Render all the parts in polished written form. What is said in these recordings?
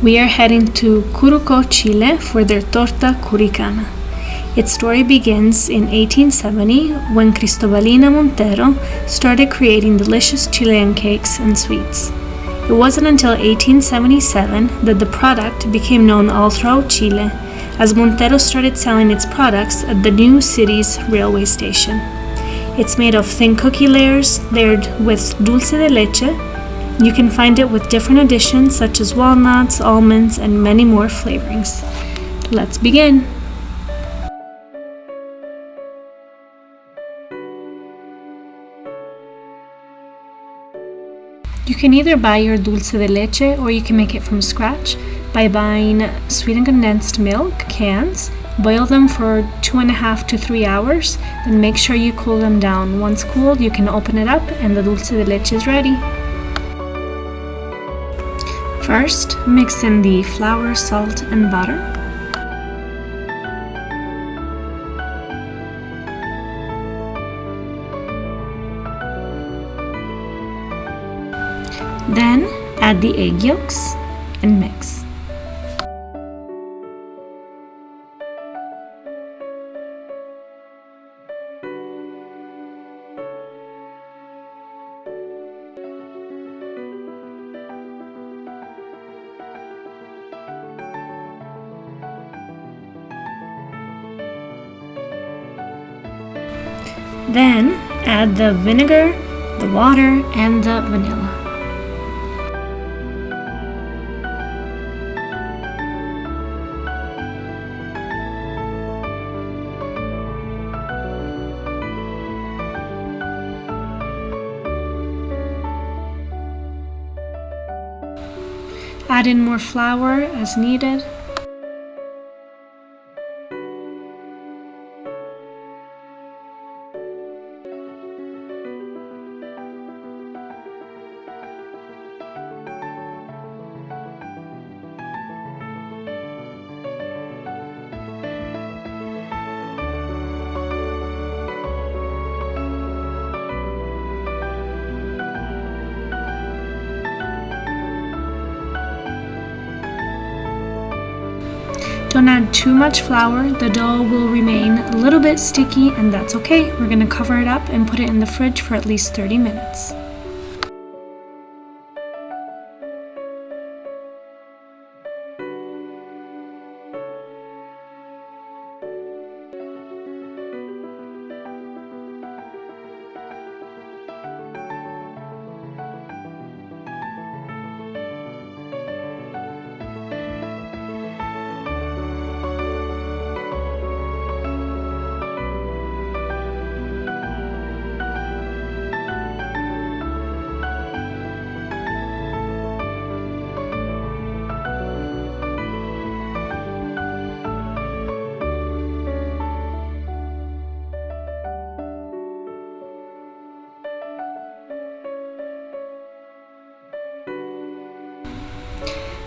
We are heading to Curicó, Chile for their Torta Curicana. Its story begins in 1870 when Cristobalina Montero started creating delicious Chilean cakes and sweets. It wasn't until 1877 that the product became known all throughout Chile, as Montero started selling its products at the new city's railway station. It's made of thin cookie layers layered with dulce de leche. You can find it with different additions such as walnuts, almonds, and many more flavorings. Let's begin! You can either buy your dulce de leche or you can make it from scratch by buying sweetened condensed milk cans, boil them for 2.5 to 3 hours, then make sure you cool them down. Once cooled, you can open it up and the dulce de leche is ready. First, mix in the flour, salt, and butter. Then, add the egg yolks and mix. Then, add the vinegar, the water, and the vanilla. Add in more flour as needed. Don't add too much flour, the dough will remain a little bit sticky and that's okay. We're going to cover it up and put it in the fridge for at least 30 minutes.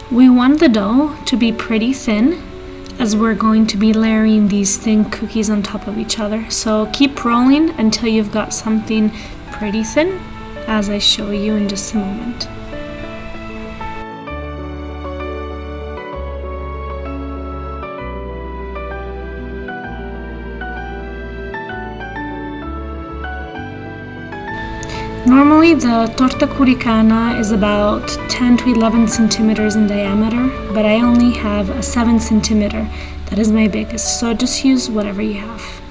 We want the dough to be pretty thin as we're going to be layering these thin cookies on top of each other. So keep rolling until you've got something pretty thin, as I show you in just a moment. Normally the Torta Curicana is about 10 to 11 centimeters in diameter, but I only have a 7 centimeter. That is my biggest, so just use whatever you have.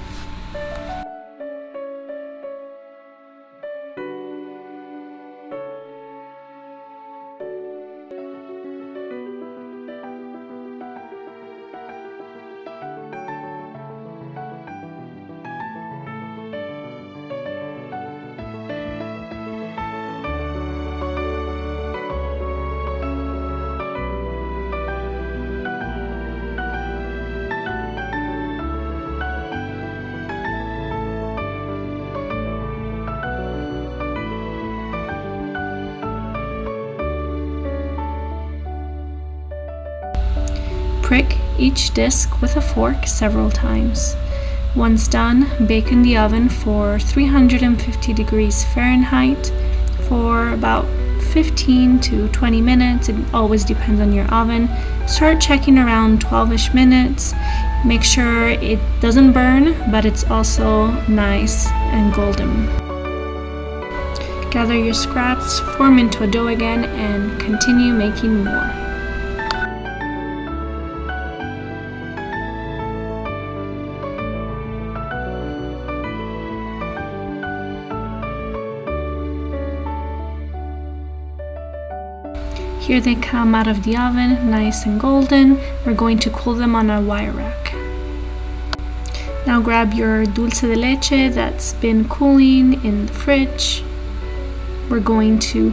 Prick each disc with a fork several times. Once done, bake in the oven for 350 degrees Fahrenheit for about 15 to 20 minutes. It always depends on your oven. Start checking around 12ish minutes. Make sure it doesn't burn, but it's also nice and golden. Gather your scraps, form into a dough again, and continue making more. Here they come out of the oven, nice and golden. We're going to cool them on a wire rack. Now grab your dulce de leche that's been cooling in the fridge. We're going to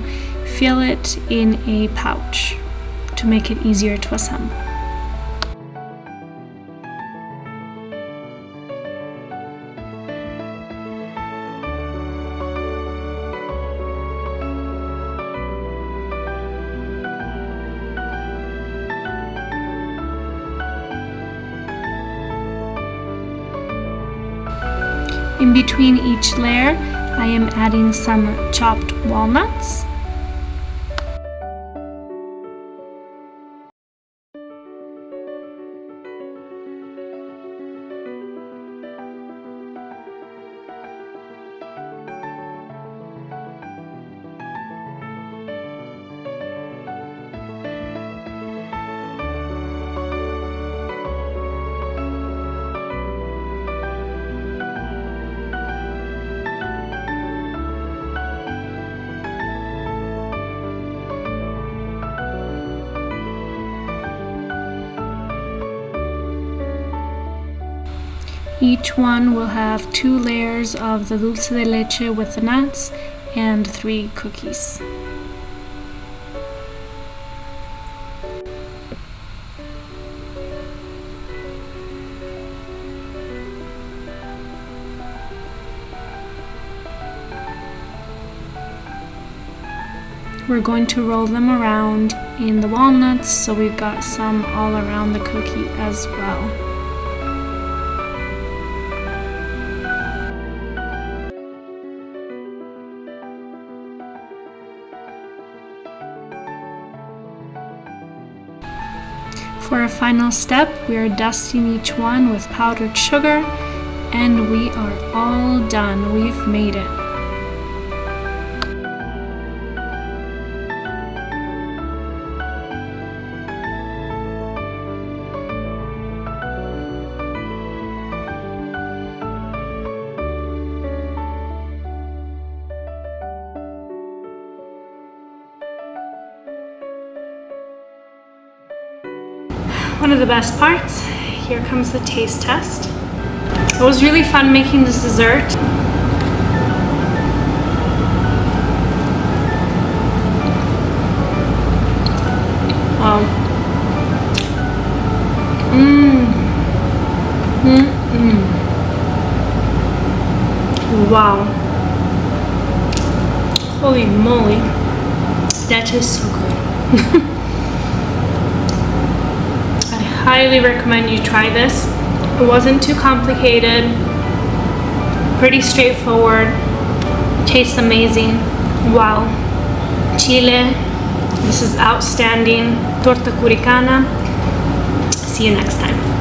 fill it in a pouch to make it easier to assemble. In between each layer, I am adding some chopped walnuts. Each one will have 2 layers of the dulce de leche with the nuts and 3 cookies. We're going to roll them around in the walnuts, so we've got some all around the cookie as well. For a final step, we are dusting each one with powdered sugar, and we are all done. We've made it. One of the best parts, here comes the taste test. It was really fun making this dessert. Wow. Wow. Holy moly. That is so good. Highly recommend you try this. It wasn't too complicated, pretty straightforward, tastes amazing. Wow, Chile, this is outstanding. Torta Curicana. See you next time.